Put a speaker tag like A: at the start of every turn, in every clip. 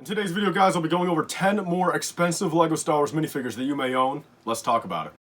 A: In today's video, guys, I'll be going over 10 more expensive LEGO Star Wars minifigures that you may own. Let's talk about it.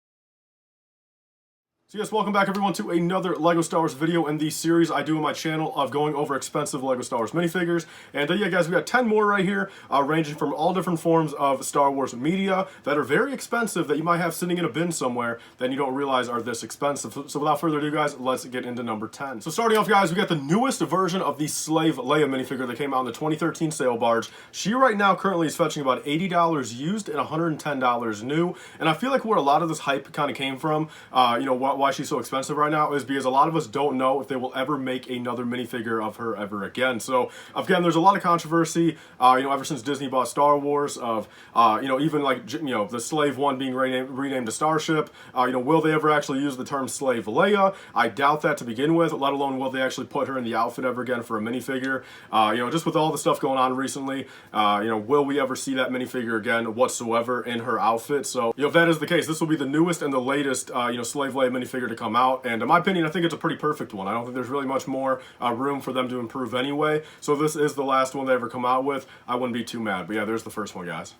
A: So yes, welcome back everyone to another LEGO Star Wars video in the series I do on my channel of going over expensive LEGO Star Wars minifigures. And yeah guys, we got 10 more right here, ranging from all different forms of Star Wars media that are very expensive that you might have sitting in a bin somewhere that you don't realize are this expensive. So without further ado guys, let's get into number 10. So starting off guys, we got the newest version of the Slave Leia minifigure that came out in the 2013 sale barge. She right now currently is fetching about $80 used and $110 new. And I feel like where a lot of this hype kind of came from, you know, why she's so expensive right now is because a lot of us don't know if they will ever make another minifigure of her ever again. So again, there's a lot of controversy, you know, ever since Disney bought Star Wars of, you know, even like, you know, the Slave One being renamed to Starship. You know, will they ever actually use the term Slave Leia? I doubt that to begin with, let alone will they actually put her in the outfit ever again for a minifigure. You know, just with all the stuff going on recently, you know, will we ever see that minifigure again whatsoever in her outfit? So, you know, if that is the case, this will be the newest and the latest, you know, Slave Leia minifigure to come out, and in my opinion, I think it's a pretty perfect one. I don't think there's really much more room for them to improve anyway, so this is the last one they ever come out with. I wouldn't be too mad, but yeah, there's the first one, guys.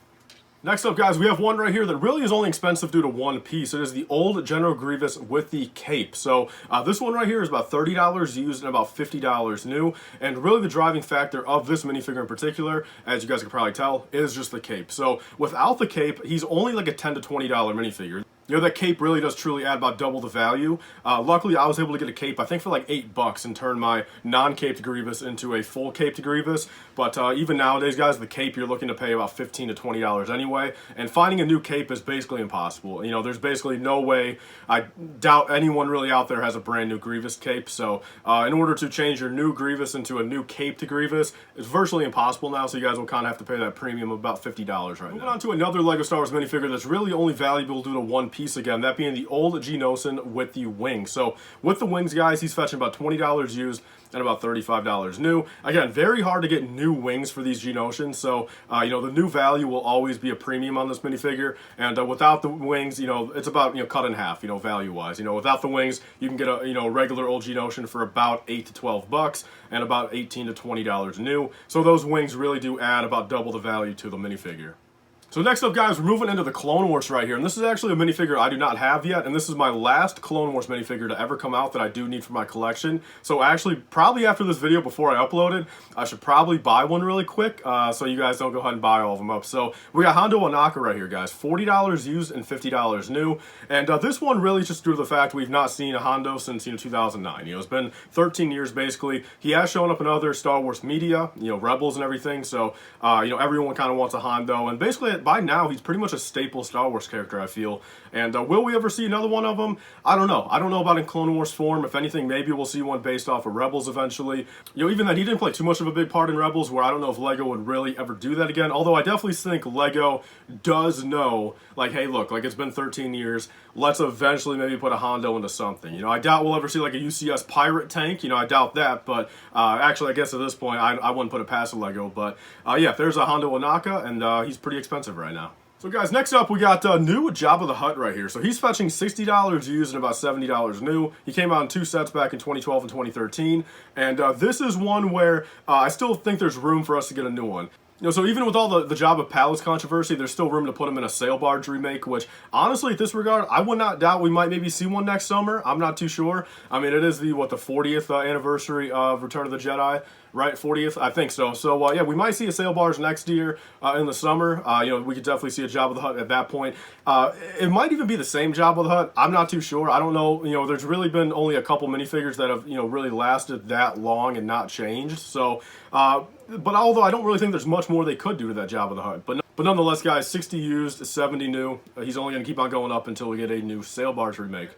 A: Next up, guys, we have one right here that really is only expensive due to one piece. It is the old General Grievous with the cape. So this one right here is about $30 used and about $50 new. And really the driving factor of this minifigure in particular, as you guys can probably tell, is just the cape. So without the cape, he's only like a $10 to $20 minifigure. You know, that cape really does truly add about double the value. Luckily, I was able to get a cape, I think for like $8 and turn my non-caped Grievous into a full caped Grievous. But even nowadays, guys, the cape you're looking to pay about $15 to $20 anyway. And finding a new cape is basically impossible. You know, there's basically no way. I doubt anyone really out there has a brand new Grievous cape. So in order to change your new Grievous into a new caped Grievous, it's virtually impossible now. So you guys will kind of have to pay that premium of about $50 right now. Moving on to another LEGO Star Wars minifigure that's really only valuable due to one piece again, that being the old Geonosian with the wings. So with the wings, guys, he's fetching about $20 used and about $35 new. Again, very hard to get new wings for these Geonosians, so you know, the new value will always be a premium on this minifigure, and without the wings, you know, it's about, you know, cut in half, you know, value wise. You know, without the wings, you can get a, you know, regular old Geonosian for about $8 to $12 and about $18 to $20 new. So those wings really do add about double the value to the minifigure. So next up, guys, we're moving into the Clone Wars right here, and this is actually a minifigure I do not have yet, and this is my last Clone Wars minifigure to ever come out that I do need for my collection. So actually, probably after this video, before I upload it, I should probably buy one really quick, so you guys don't go ahead and buy all of them up. So we got Hondo Ohnaka right here, guys, $40 used and $50 new, and this one really just due to the fact we've not seen a Hondo since, you know, 2009. You know, it's been 13 years basically. He has shown up in other Star Wars media, you know, Rebels and everything, so you know, everyone kind of wants a Hondo, and basically by now, he's pretty much a staple Star Wars character, I feel. And will we ever see another one of them? I don't know. I don't know about in Clone Wars form. If anything, maybe we'll see one based off of Rebels eventually. You know, even that he didn't play too much of a big part in Rebels, where I don't know if LEGO would really ever do that again. Although I definitely think LEGO does know, like, hey, look, like, it's been 13 years. Let's eventually maybe put a Hondo into something. You know, I doubt we'll ever see, like, a UCS pirate tank. You know, I doubt that. But actually, I guess at this point, I wouldn't put it past LEGO. But yeah, there's a Hondo Ohnaka, and he's pretty expensive right now. So guys, next up we got new Jabba the Hutt right here. So he's fetching $60 used and about $70 new. He came out in two sets back in 2012 and 2013. And this is one where I still think there's room for us to get a new one. You know, so even with all the Jabba Palace controversy, there's still room to put him in a sail barge remake, which honestly, at this regard, I would not doubt we might maybe see one next summer. I'm not too sure. I mean, it is the 40th anniversary of Return of the Jedi, right? 40th? I think so. So, yeah, we might see a sail barge next year in the summer. You know, we could definitely see a Jabba the Hutt at that point. It might even be the same Jabba the Hutt. I'm not too sure. I don't know. You know, there's really been only a couple minifigures that have, you know, really lasted that long and not changed. So, but although I don't really think there's much more they could do to that Jabba the Hutt. But nonetheless, guys, 60 used, 70 new. He's only going to keep on going up until we get a new sail barge remake.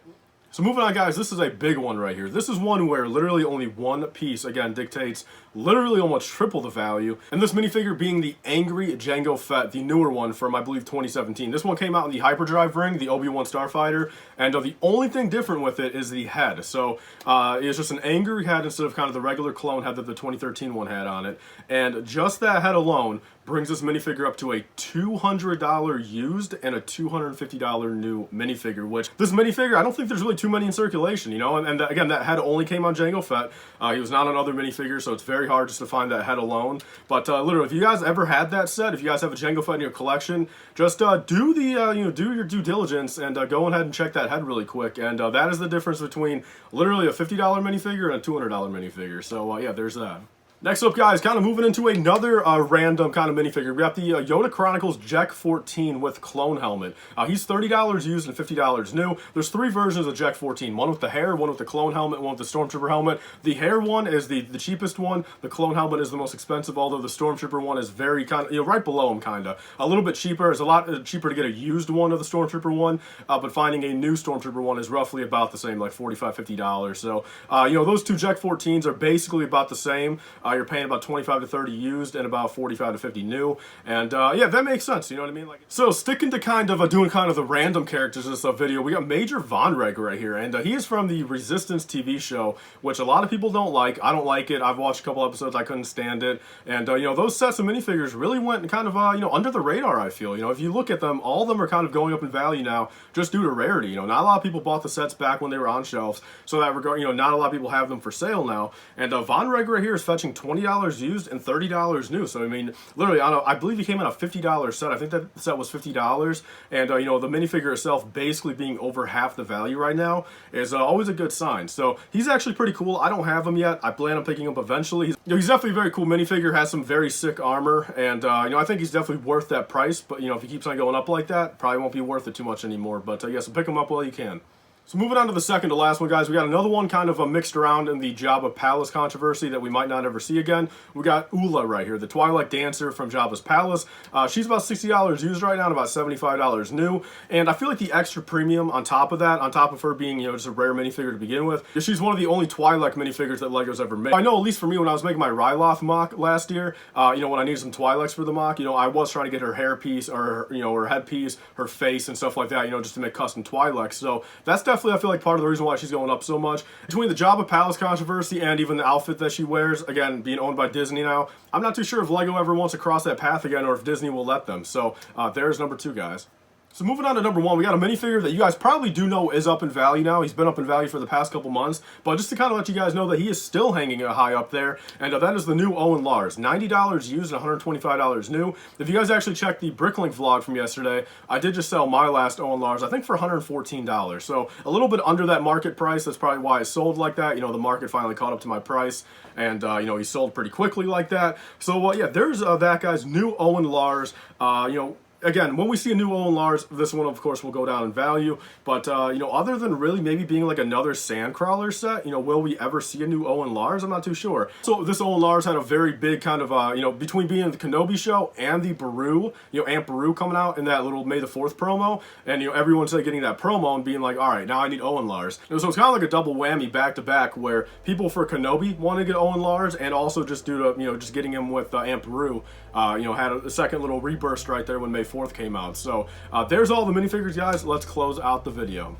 A: So moving on, guys, this is a big one right here. This is one where literally only one piece, again, dictates literally almost triple the value. And this minifigure being the Angry Jango Fett, the newer one from, I believe, 2017. This one came out in the hyperdrive ring, the Obi-Wan Starfighter, and the only thing different with it is the head. So it's just an angry head instead of kind of the regular clone head that the 2013 one had on it. And just that head alone brings this minifigure up to a $200 used and a $250 new minifigure, which this minifigure, I don't think there's really too many in circulation, you know, and again, that head only came on Jango Fett. He was not on other minifigures, so it's very hard just to find that head alone. But literally, if you guys ever had that set, if you guys have a Jango Fett in your collection, just do the do your due diligence and go ahead and check that head really quick. And that is the difference between literally a $50 minifigure and a $200 minifigure. So yeah, there's that. Next up, guys, kind of moving into another random kind of minifigure. We got the Yoda Chronicles Jek 14 with clone helmet. He's $30 used and $50 new. There's 3 versions of Jek 14. One with the hair, one with the clone helmet, one with the Stormtrooper helmet. The hair one is the cheapest one. The clone helmet is the most expensive, although the Stormtrooper one is very kind of, you know, right below him, kind of. A little bit cheaper. It's a lot cheaper to get a used one of the Stormtrooper one, but finding a new Stormtrooper one is roughly about the same, like $45, $50. So, you know, those two Jek 14s are basically about the same. You're paying about 25 to 30 used and about 45 to 50 new, and yeah, that makes sense, you know what I mean? Like, so sticking to kind of doing kind of the random characters in this video, we got Major Von Reg right here, and he is from the Resistance TV show, which a lot of people don't like. I don't like it. I've watched a couple episodes. I couldn't stand it, and you know, those sets of minifigures really went kind of you know, under the radar, I feel. You know, if you look at them, all of them are kind of going up in value now just due to rarity. You know, not a lot of people bought the sets back when they were on shelves, so that regard, you know, not a lot of people have them for sale now, and Von Reg right here is fetching $20 used and $30 new. So I mean, literally, I believe he came in a $50 set. I think that set was $50, and you know, the minifigure itself basically being over half the value right now is always a good sign. So he's actually pretty cool. I don't have him yet. I plan on picking him up eventually. You know, he's definitely a very cool minifigure. Has some very sick armor, and you know, I think he's definitely worth that price. But you know, if he keeps on going up like that, probably won't be worth it too much anymore. But yeah, so pick him up while you can. So moving on to the second to last one, guys, we got another one kind of mixed around in the Jabba Palace controversy that we might not ever see again. We got Ula right here, the Twilight Dancer from Jabba's Palace. She's about $60 used right now and about $75 new. And I feel like the extra premium on top of that, on top of her being, you know, just a rare minifigure to begin with, is she's one of the only Twilight minifigures that LEGO's ever made. I know, at least for me, when I was making my Ryloth mock last year, you know, when I needed some Twi'leks for the mock, you know, I was trying to get her hair piece or, you know, her head piece, her face and stuff like that, you know, just to make custom Twi'leks. So that's definitely, I feel like, part of the reason why she's going up so much. Between the Jabba Palace controversy and even the outfit that she wears, again, being owned by Disney now, I'm not too sure if LEGO ever wants to cross that path again or if Disney will let them. So there's number 2, guys. So moving on to number 1, we got a minifigure that you guys probably do know is up in value now. He's been up in value for the past couple months, but just to kind of let you guys know that he is still hanging high up there, and that is the new Owen Lars. $90 used and $125 new. If you guys actually checked the Bricklink vlog from yesterday, I did just sell my last Owen Lars, I think for $114. So a little bit under that market price. That's probably why it sold like that. You know, the market finally caught up to my price, and you know, he sold pretty quickly like that. So yeah, there's that guy's new Owen Lars. You know, again, when we see a new Owen Lars, this one, of course, will go down in value. But, you know, other than really maybe being like another Sandcrawler set, you know, will we ever see a new Owen Lars? I'm not too sure. So this Owen Lars had a very big kind of, you know, between being in the Kenobi show and the Beru, you know, Aunt Beru coming out in that little May the 4th promo. And, you know, everyone's like getting that promo and being like, all right, now I need Owen Lars. So it's kind of like a double whammy back to back where people for Kenobi want to get Owen Lars and also just due to, you know, just getting him with Aunt Beru, you know, had a second little reburst right there when May 4th came out. So there's all the minifigures, guys. Let's close out the video.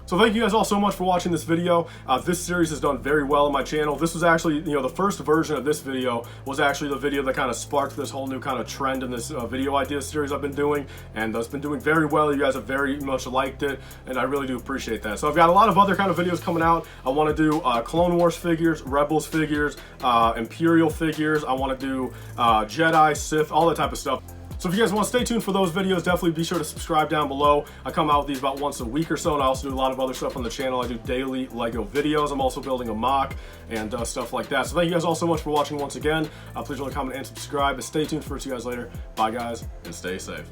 A: So thank you guys all so much for watching this video. This series has done very well on my channel. This was actually, you know, the first version of this video was actually the video that kind of sparked this whole new kind of trend in this video idea series I've been doing, and it's been doing very well. You guys have very much liked it, and I really do appreciate that. So I've got a lot of other kind of videos coming out. I want to do Clone Wars figures, Rebels figures, Imperial figures. I want to do Jedi, Sith, all that type of stuff. So if you guys want to stay tuned for those videos, definitely be sure to subscribe down below. I come out with these about once a week or so, and I also do a lot of other stuff on the channel. I do daily LEGO videos. I'm also building a mock and stuff like that. So thank you guys all so much for watching once again. Please like, comment, and subscribe. And stay tuned for it. See you guys later. Bye, guys, and stay safe.